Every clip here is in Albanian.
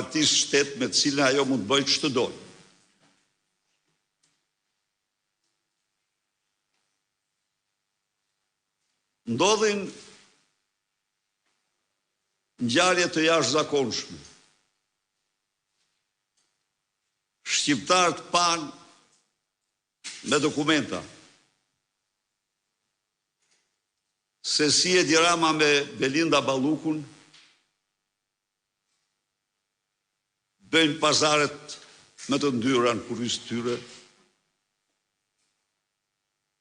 partisë shtetë me të cilën ajo mund të bëjë ç'të dojë. Ndodhin ngjarje të jashtëzakonshme. Shqiptarët panë me dokumenta se si Edi Rama me Belinda Ballukun bëjnë pazaret me të ndyra në kurrizë tyre,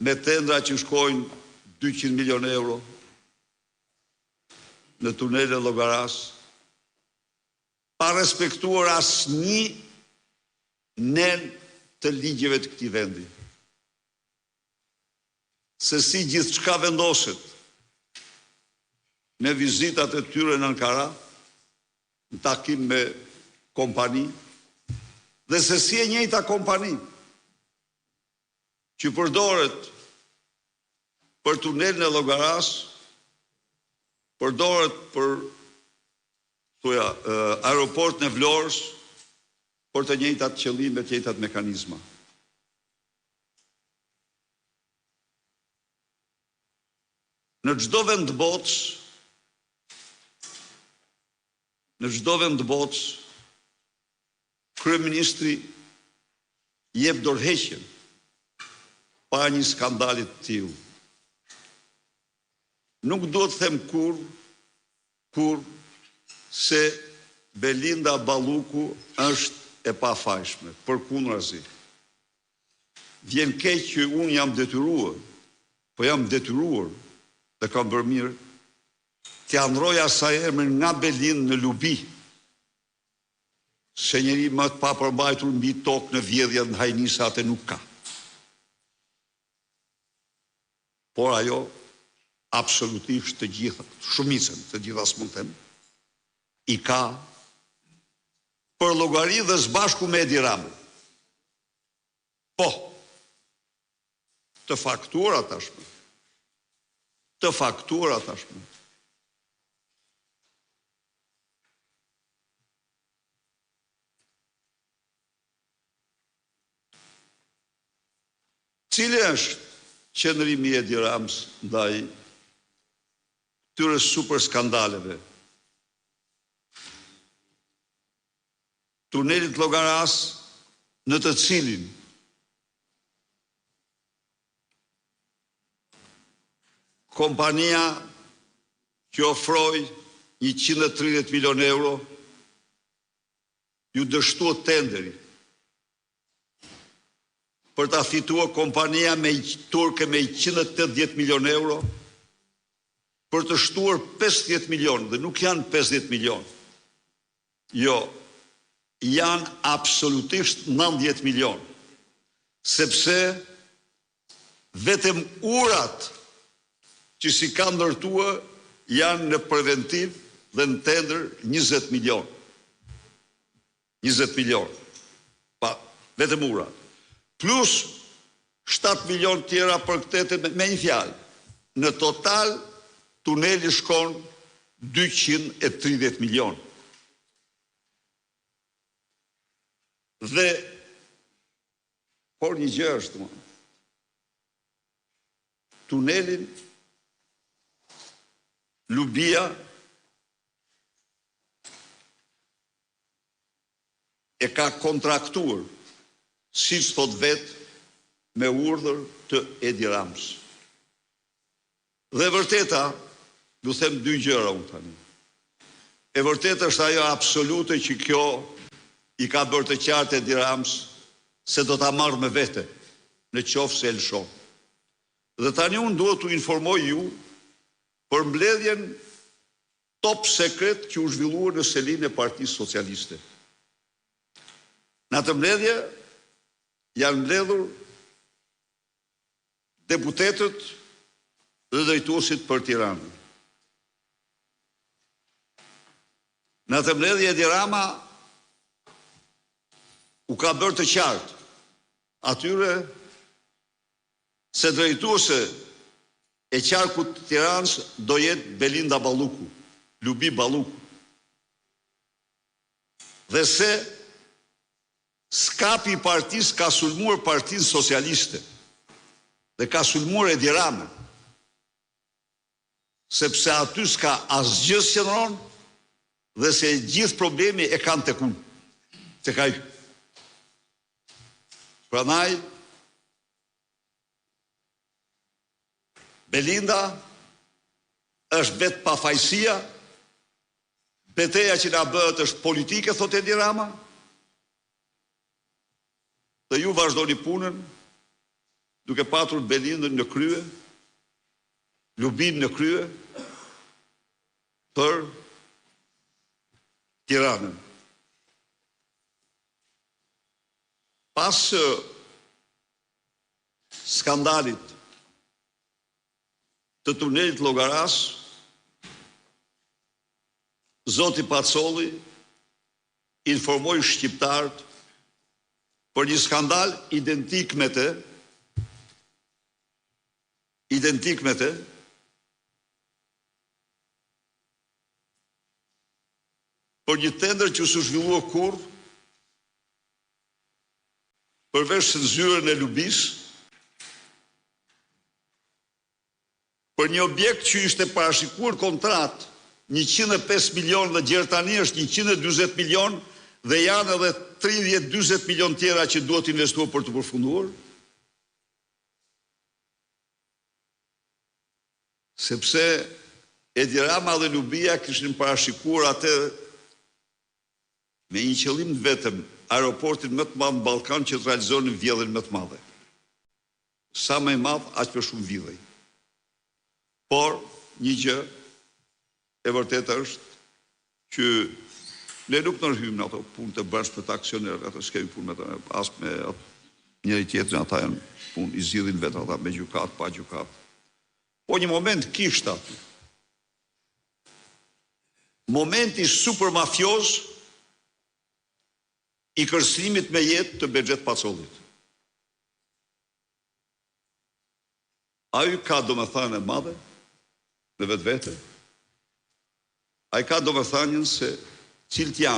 me tendra që shkojnë 200 milion euro në tunele Llogaras, pa respektuar asnjë nen të ligjeve të këtij vendi. Se si gjithçka vendoset me vizitat e tyre në Ankara, në takim me kompani, dhe se si e njëjta kompani që përdoret për tunelin e Llogaras, përdoret për aeroportin e Vlorës, për të njëjtat qëllime, të njëjtat mekanizma. Në çdo vend të botës, kryeministri jep dorëheqjen pa një skandalit të tillë. Nuk duhet të them kur se Belinda Balluku është e pafajshme, përkundrazi. Vjen keq që unë jam detyruar dhe kam bërë mirë, t'ja ndroj asaj emrin nga Belin në Lubi, se njeri më të papërmbajtur mbi tokë në vjedhja në hajnisa atë nuk ka. Por ajo, absolutisht të gjitha, shumicën të gjitha s'mund them, i ka për llogari dhe sbashku me Edi Ramën. Po, të faktura tashmë. Cili është qëndrimi i Edi Ramës ndaj këtyre super skandaleve? Tunelit Llogaras, në të cilin kompania që ofroi 130 milion euro ju dështuat tenderi për ta fituar kompania turke me 180 milion euro për të shtuar 50 milion, dhe nuk janë 50 milion. Jo, janë absolutisht 90 milion, sepse vetëm urat që si ka ndërtua janë në preventiv dhe në tender 20 milion. 20 milion. Pa, vetëm urat. Plus 7 milion tjera për këtetet me një fjalë. Në total, tuneli shkon 230 milion. Dhe, por një gjë është, tunelin Lubia e ka kontraktuar, siç thot vetë, me urdhër të Edi Ramës. Dhe vërteta, du them dy gjëra unë tani. E vërteta është ajo absolute që kjo i ka bërë të qartë Edi Ramës se do ta marrë me vete në qoftë se e lëshon. Dhe tani unë duhet t'u informoj ju për mbledhjen top sekret që u zhvilluar në selinë e Partisë Socialiste. Në atë mbledhje janë mbledhur deputetët dhe drejtuesit për Tiranën. Në atë mbledhje Edi Rama u ka bërë të qartë atyre se drejtuese e qarkut të Tiranës do jetë Belinda Balluku, Lubi Balluku. dhe se skapi i partisë ka sulmuar Partinë Socialiste dhe ka sulmuar Edi Ramën, sepse aty s'ka asgjë qëndron dhe se gjithë problemi e kanë tek unë, tek ai. Prandaj Belinda është vetë pafajësia, betejë që na bëhet është politike, thotë Edi Rama, dhe ju vazhdoni punën duke patur Belindën në krye, Lubin në krye, për Tiranën. Pas skandalit të tunelit Llogaras, Zoti Pacolli informoi shqiptarët për një skandal identik me të, për një tender që s'u zhvillua kurrë, përveç cenzurën e Lubis, për një objekt që ishte parashikuar kontratë 105 milion dhe gjerë tani është 140 milion dhe janë edhe 30-40 milion tjera që duhet investuar për të përfunduar, sepse Edi Rama dhe Lubia kishin parashikuar atë me një qëllim vetëm, aeroportin më të madh në Ballkan që të realizonin vjedhjen më të madhe. Sa më i madh, aq më shumë vjedhej. Por një gjë e vërtetë është që ne nuk në hyjmë në ato punë të bashkë të aksionerëve, ato s'kemi punë me të, as me njëri tjetrin, ata janë punë, i zgjidhin vetë ata me gjykat, pa gjykat. Po një moment kishte aty. Momenti super mafioz i kërcënimit me jetë të Bexhet Pacollit. Ai ka domethënë e madhe në vetvete. Ai ka domethënien se cilët janë